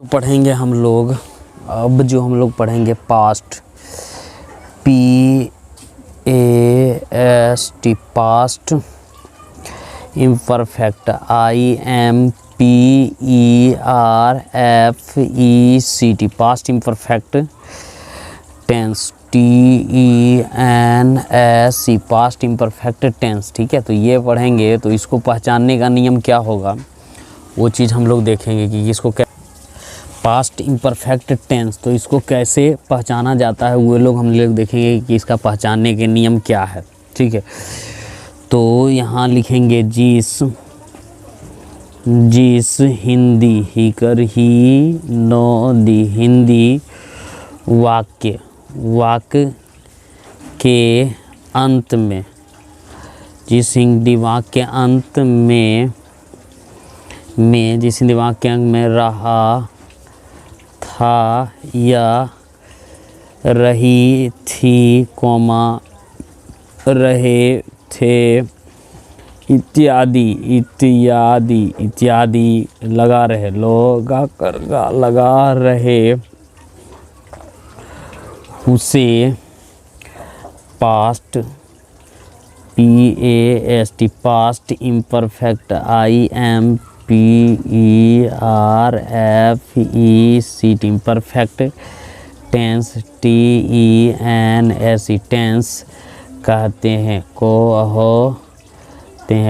पढ़ेंगे हम लोग। अब जो हम लोग पढ़ेंगे past, PAST, past imperfect, IMPERFECT, past imperfect tense, TENSE, past imperfect tense. ठीक है, तो ये पढ़ेंगे तो इसको पहचानने का नियम क्या होगा वो चीज़ हम लोग देखेंगे कि इसको पास्ट इम्परफेक्ट टेंस, तो इसको कैसे पहचाना जाता है वो लोग हम लोग देखेंगे कि इसका पहचानने के नियम क्या है। ठीक है, तो यहाँ लिखेंगे जिस हिंदी हिकर ही नो दी हिंदी वाक्य के अंत में, जिस हिंदी वाक्य अंत में जिस हिंदी वाक्य में रहा था या रही थी, कोमा रहे थे, इत्यादि लगा रहे, लगा रहे, उसे past, PAST, past imperfect, IMPERFECT, imperfect tense, TENSE, tense कहते हैं,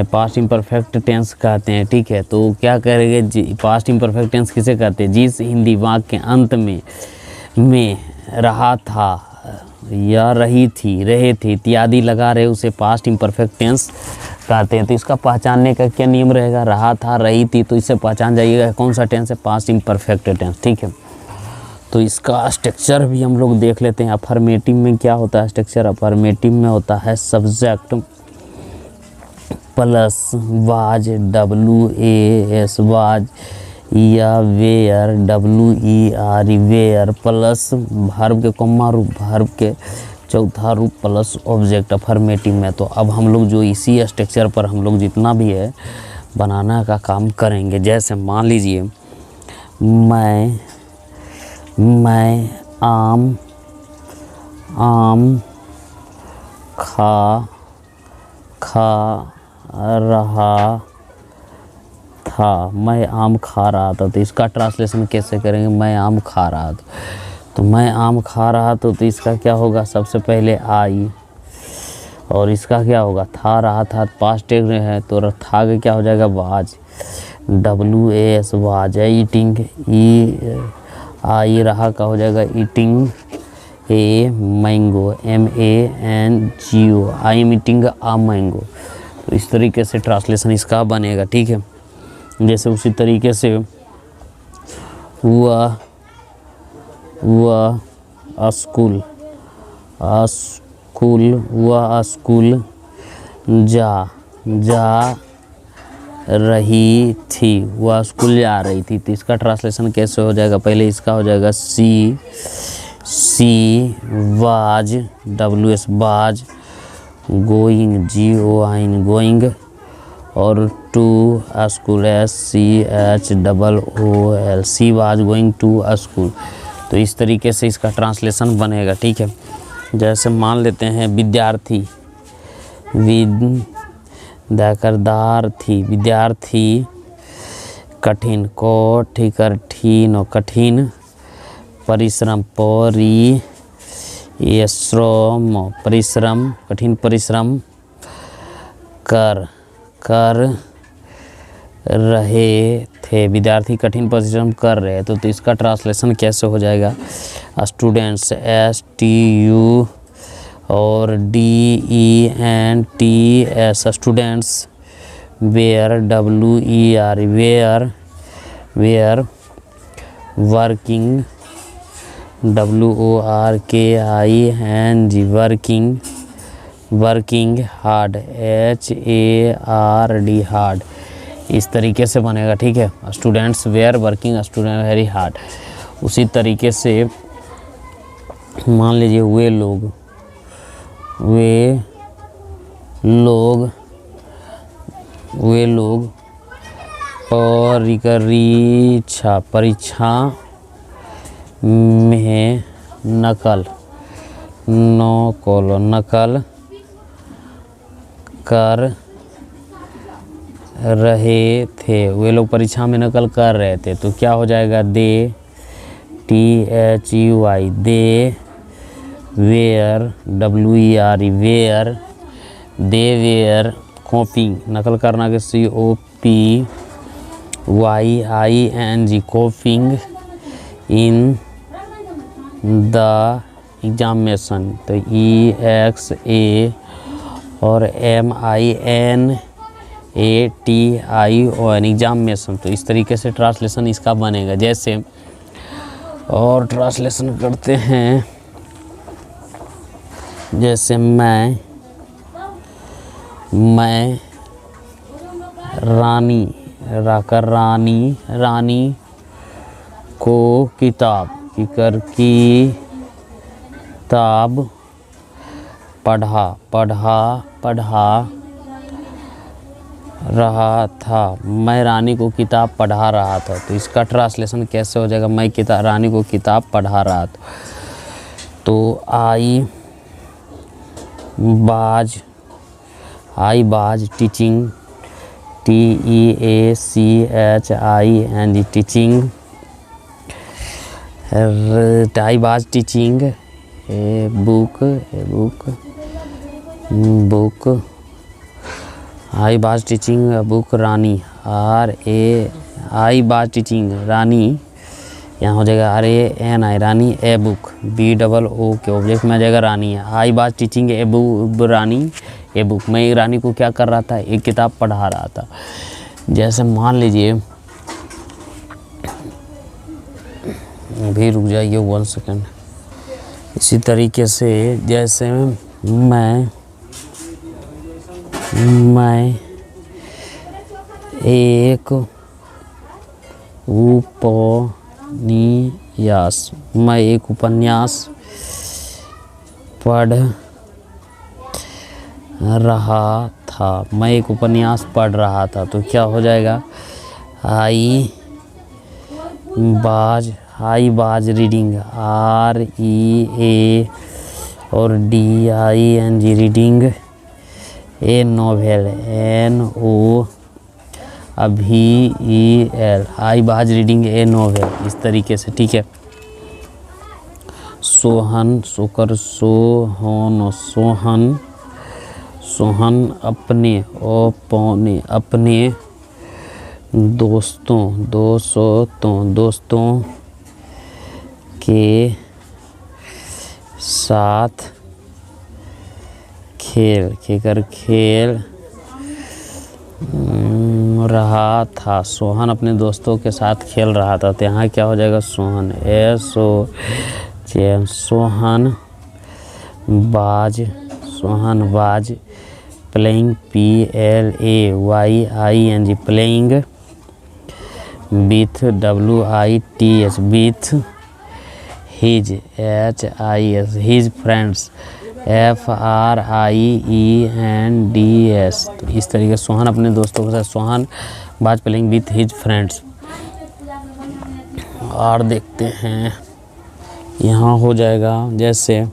पास्ट इम्परफेक्ट टेंस कहते हैं। ठीक है, तो क्या करेंगे, पास्ट इम्परफेक्ट टेंस किसे कहते हैं? जिस हिंदी वाक्य के अंत में रहा था या रही थी, रहे थे इत्यादि लगा रहे, उसे पास्ट इम्परफेक्ट टेंस कहते हैं। तो इसका पहचानने का क्या नियम रहेगा? रहा था, रही थी, तो इससे पहचान जाइएगा कौन सा टेंस है, पास्ट इम्परफेक्ट टेंस। ठीक है, तो इसका स्ट्रक्चर भी हम लोग देख लेते हैं। अफर्मेटिव में क्या होता है स्ट्रक्चर? अफर्मेटिव में होता है subject plus was, WAS was, या were, WER were, plus verb के कॉमा रूप, वर्ब के चौथा रूप, प्लस ऑब्जेक्ट अफर्मेटिव में। तो अब हम लोग जो इसी स्ट्रक्चर पर हम लोग जितना भी है बनाना का काम करेंगे। जैसे मान लीजिए मैं आम खा रहा था, मैं आम खा रहा था, तो इसका ट्रांसलेशन कैसे करेंगे? मैं आम खा रहा था, तो मैं आम खा रहा था, तो इसका क्या होगा? सबसे पहले आई, और इसका क्या होगा? था रहा था, पास्ट टेंस है, तो था का क्या हो जाएगा? वाज, WAS वाज है। ईटिंग, आई रहा का हो जाएगा eating, a mango, MANGO, I am eating a mango. तो इस तरीके से ट्रांसलेशन इसका बनेगा। ठीक है, जैसे उसी तरीके से वह स्कूल, वह स्कूल जा रही थी, वह स्कूल जा रही थी, तो इसका ट्रांसलेशन कैसे हो जाएगा? पहले इसका हो जाएगा she was, WS was going, GOIN going, और to school, SCHOOL, she was going to school. तो इस तरीके से इसका ट्रांसलेशन बनेगा। ठीक है, जैसे मान लेते हैं विद्यार्थी, विद्यार्थी, कठिन, कठिन, परिश्रम, परिश्रम, कठिन परिश्रम कर रहे थे, विद्यार्थी कठिन परिश्रम कर रहे, तो इसका ट्रांसलेशन कैसे हो जाएगा? स्टूडेंट्स, STU और DENTS, students, were, WER were, working, WORKING working hard, HARD hard. इस तरीके से बनेगा। ठीक है, students were working, student very hard. उसी तरीके से मान लीजिए वे लोग परीक्षा में नकल कर रहे थे। वे लोग परीक्षा में नकल कर रहे थे, तो क्या हो जाएगा? They, THEY, they were, WERE, were, they were copying, नकल करना के COPYING, copying in the examination, तो EXA और MINATION, एग्जामिनेशन। तो इस तरीके से ट्रांसलेशन इसका बनेगा। जैसे और ट्रांसलेशन करते हैं, जैसे मैं रानी को किताब पढ़ा रहा था। मैं रानी को किताब पढ़ा रहा था, तो इसका ट्रांसलेशन कैसे हो जाएगा? मैं रानी को किताब पढ़ा रहा था। तो I was teaching, TEACHING, teaching. I was teaching a book, I was teaching a book Rani, I was teaching Rani, यहाँ हो जाएगा RANI, Rani a book, BOO के ऑब्जेक्ट में आ जाएगा रानी है। I was teaching a book, Rani a book, मैं एक रानी को क्या कर रहा था? एक किताब पढ़ा रहा था। जैसे मान लीजिए, अभी रुक जाइए 1 सेकेंड। इसी तरीके से जैसे मैं एक उपन्यास पढ़ रहा था। मैं एक उपन्यास पढ़ रहा था, तो क्या हो जाएगा? आई वाज रीडिंग, REA और DING, reading A novel, NOVEL, I was reading A novel, इस तरीके से। ठीक है। सोहन अपने दोस्तों के साथ खेल रहा था। सोहन अपने दोस्तों के साथ खेल रहा था, तो यहाँ क्या हो जाएगा? सोहन, सोहन बाज playing, PLAYING, playing with, WITH, with his, HIS, his friends, FRIENDS। तो इस तरीके से सोहन अपने दोस्तों के साथ, सोहन बाज प्लेइंग विथ हिज फ्रेंड्स। और देखते हैं, यहाँ हो जाएगा जैसे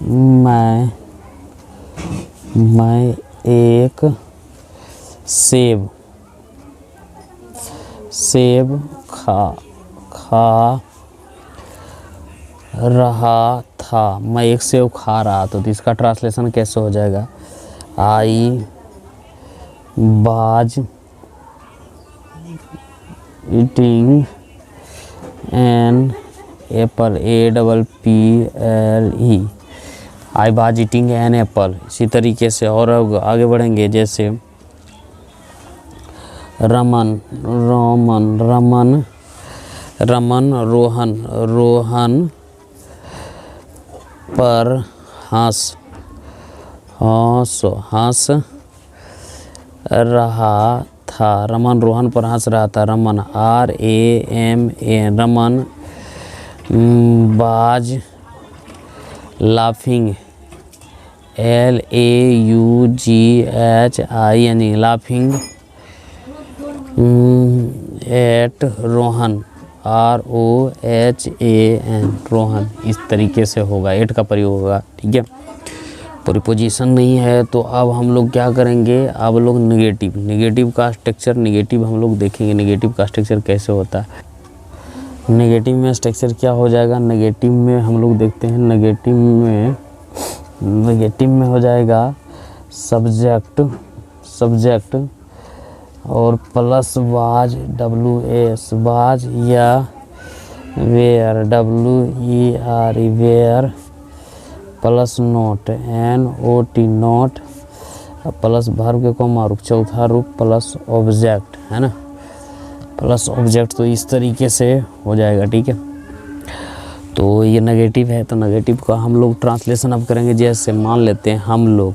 मैं एक सेब खा रहा था। मैं एक सेब खा रहा था, तो इसका ट्रांसलेशन कैसे हो जाएगा? I was eating an apple, APPLE, I was eating an apple. इसी तरीके से और आगे बढ़ेंगे, जैसे रोहन पर हंस रहा था। रमन रोहन पर हंस रहा था। Raman, RAMAN, Raman was laughing, LAUGHING, laughing at Rohan, ROHAN, Rohan, इस तरीके से होगा, एट का प्रयोग होगा, ठीक है। प्रीपोजिशन नहीं है तो अब हम लोग क्या करेंगे, अब लोग नेगेटिव का स्ट्रक्चर, नेगेटिव हम लोग देखेंगे नेगेटिव का स्ट्रक्चर कैसे होता है। नेगेटिव में स्ट्रक्चर क्या हो जाएगा, नेगेटिव में हम लोग देखते हैं, नेगेटिव में हो जाएगा सब्जेक्ट और प्लस वाज, WAS, वाज या were, WER, were, plus not, NOT, not, plus verb के कॉमा रूप, चौथा रूप, प्लस ऑब्जेक्ट, है ना, प्लस ऑब्जेक्ट। तो इस तरीके से हो जाएगा, ठीक है। तो ये नेगेटिव है, तो नेगेटिव का हम लोग ट्रांसलेशन अब करेंगे। जैसे मान लेते हैं हम लोग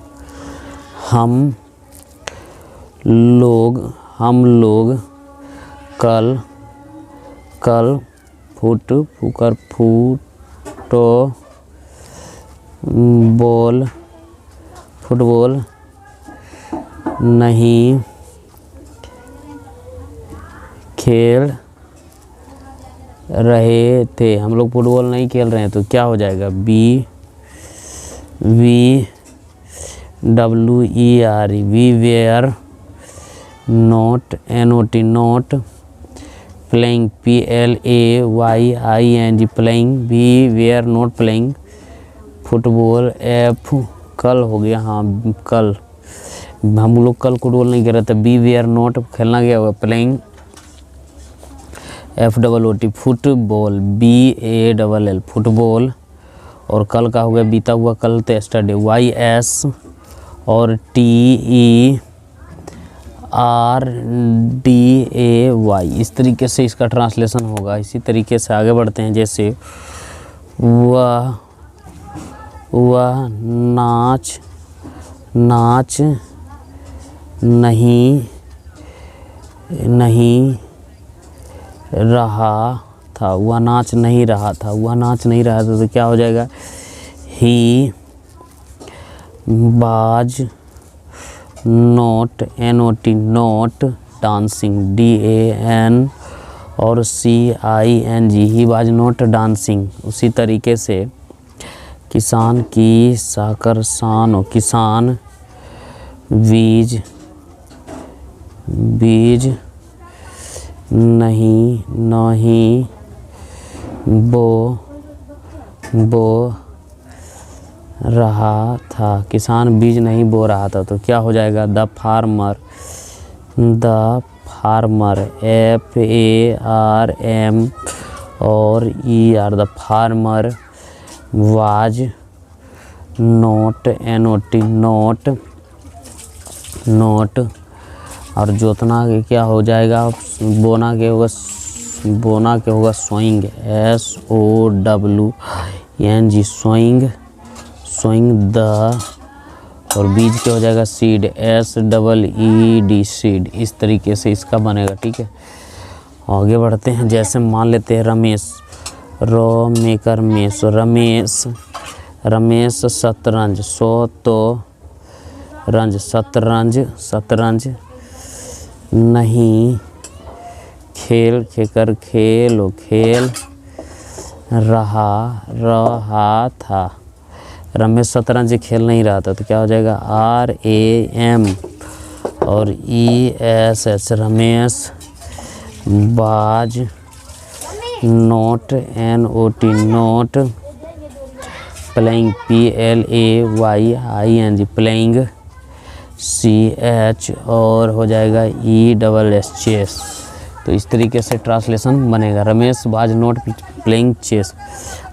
कल फुटबॉल नहीं खेल रहे थे, हम लोग फुटबॉल नहीं खेल रहे हैं, तो क्या हो जाएगा, WER, we were not, NOT, not, playing, PLAYING, playing, we were not playing football, F, कल हो गया, हाँ कल हम लोग कल फुटबॉल नहीं खेल रहे थे, वी वेयर नॉट, खेलना गया होगा, playing, FOOT, football, BALL, football, और कल का हो गया बीता हुआ कल, तो स्टडी, YS और TERDAY, इस तरीके से इसका ट्रांसलेशन होगा। इसी तरीके से आगे बढ़ते हैं। जैसे वह नाच नहीं रहा था, वह नाच नहीं रहा था, तो क्या हो जाएगा, he was not, NOT, not dancing, DAN और CING, he was not dancing. उसी तरीके से किसान की साकर शान, और किसान बीज नहीं बो रहा था, किसान बीज नहीं बो रहा था, तो क्या हो जाएगा, द फार्मर FARM और ER, the farmer was not, NOT, not, और जोतना के क्या हो जाएगा, बोना के होगा सोइंग, SOWING, सोइंग द, और बीज के हो जाएगा सीड, SEED, सीड। इस तरीके से इसका बनेगा, ठीक है। आगे बढ़ते हैं। जैसे मान लेते हैं रमेश, रमेश शतरंज, शतरंज नहीं खेल रहा था, रमेश शतरंज खेल नहीं रहा था, तो क्या हो जाएगा, RAM और ESS, Ramesh was not, NOT, not playing, PLAYING, playing, CH और हो जाएगा ESS, चेस। तो इस तरीके से ट्रांसलेशन बनेगा, Ramesh was not playing chess.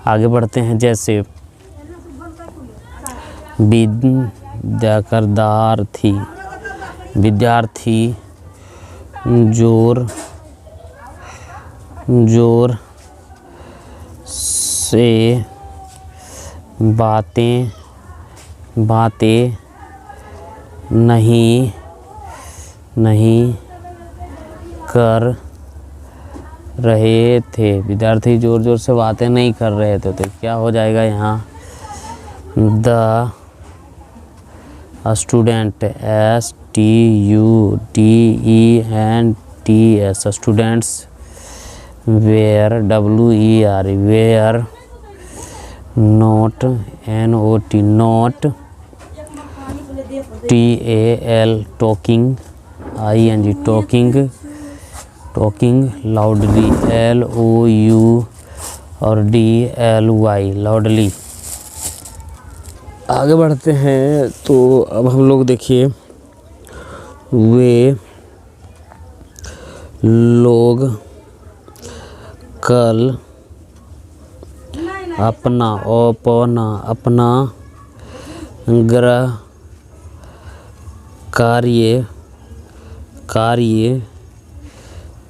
आगे बढ़ते हैं। जैसे विद्यार्थी जोर से बातें नहीं कर रहे थे, विद्यार्थी जोर जोर से बातें नहीं कर रहे थे, तो क्या हो जाएगा यहाँ, the student, STUDENT S, students were, WER, were not, NOT, not, TAL, talking, ING, talking, talking loudly, LOU और DLY, loudly। आगे बढ़ते हैं तो अब हम लोग देखिए, वे लोग कल अपना गृह कार्य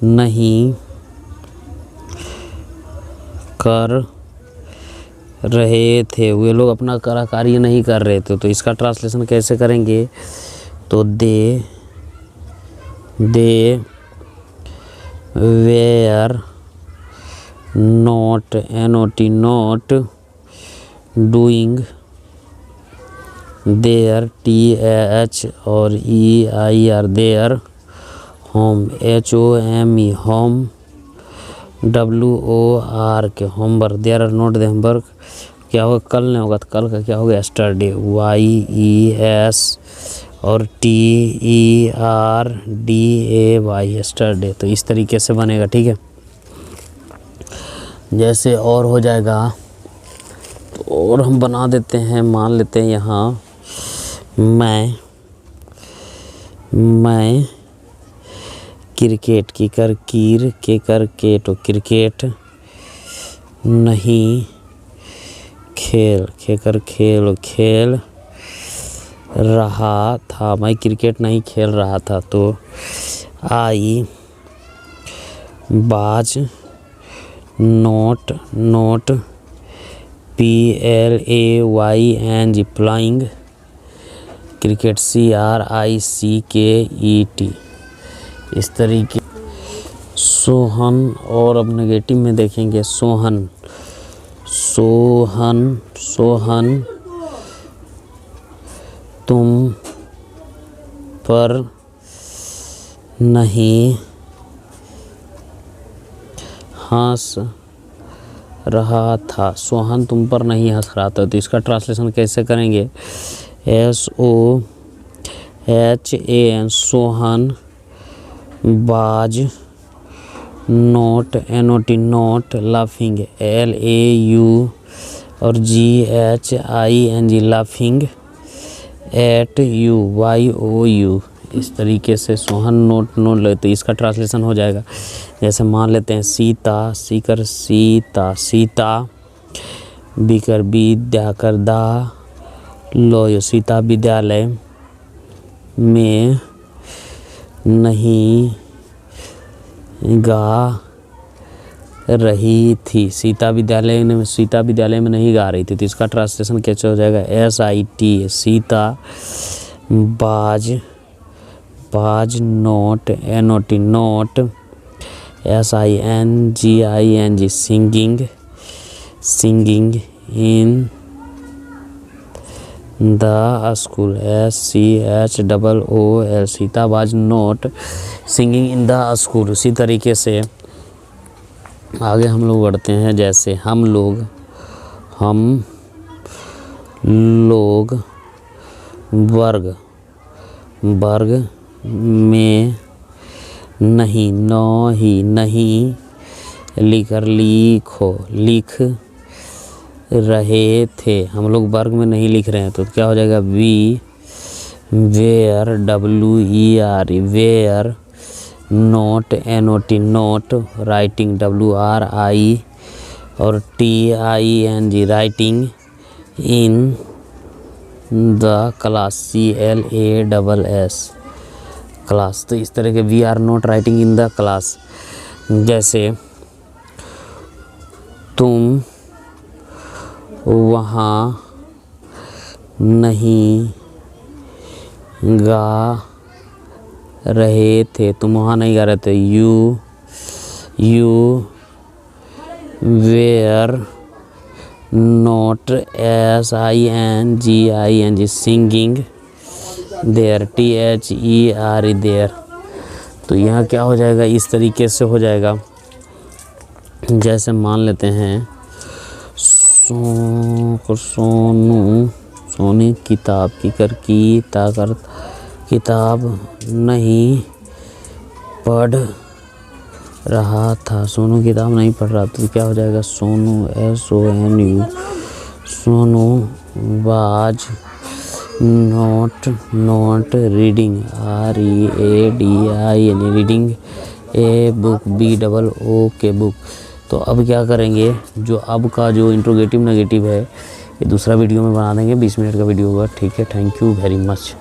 नहीं कर रहे थे। वे लोग अपना कार्य नहीं कर रहे थे, तो इसका ट्रांसलेशन कैसे करेंगे? तो they were not, NOT, not doing their, TH और EIR, their home, HOME, home, WOR के homework, there are not, they homework क्या होगा? कल नहीं होगा, तो कल का क्या होगा? यस्टरडे, YES और TERDAY, यस्टरडे। तो इस तरीके से बनेगा, ठीक है। जैसे और हो जाएगा तो और हम बना देते हैं, मान लेते हैं यहाँ मैं क्रिकेट की कर कीर के कर के तो क्रिकेट नहीं खेल के कर खेल रहा था। मैं क्रिकेट नहीं खेल रहा था, तो आई बाज नोट PLAYNG प्लाइंग क्रिकेट CRICKET। इस तरीके सोहन, और अब नेगेटिव में देखेंगे सोहन तुम पर नहीं हंस रहा था। सोहन तुम पर नहीं हंस रहा था, तो इसका ट्रांसलेशन कैसे करेंगे? SOHAN, सोहन बाज note, NOT, note laughing, LAU और GHING, लाफिंग एट YOU। इस तरीके से सोहन नोट ले, तो इसका ट्रांसलेशन हो जाएगा। जैसे मान लेते हैं सीता, सीकर सीता, बीकर विद्या कर दा लो, सीता विद्यालय में नहीं गा रही थी। सीता विद्यालय में नहीं गा रही थी, तो इसका ट्रांसलेशन कैसे हो जाएगा? SIT, सीता बाज note, NOT, note, SINGING, singing in the school, SCHOOL, Sita was note singing in the school. उसी तरीके से आगे हम लोग बढ़ते हैं। जैसे हम लोग वर्ग में नहीं लिख रहे थे। हम लोग वर्ग में नहीं लिख रहे हैं, तो क्या हो जाएगा? Were were not, NOT, not writing, WRI और TING, writing in the class, CLASS, class. तो इस तरह के we are not writing in the class. जैसे तुम वहाँ नहीं गा रहे थे, you were not, SINGING singing there, THER there. तो यहाँ क्या हो जाएगा, इस तरीके से हो जाएगा। जैसे मान लेते हैं सोनी किताब की कर की ताकर किताब नहीं पढ़ रहा था। सोनू किताब नहीं पढ़ रहा तो क्या हो जाएगा, Sonu SONU Sonu was not reading READING reading a book BOOK book. तो अब क्या करेंगे, जो अब का जो इंट्रोगेटिव नेगेटिव है ये दूसरा वीडियो में बना देंगे, 20 मिनट का वीडियो होगा, ठीक है। Thank you very much.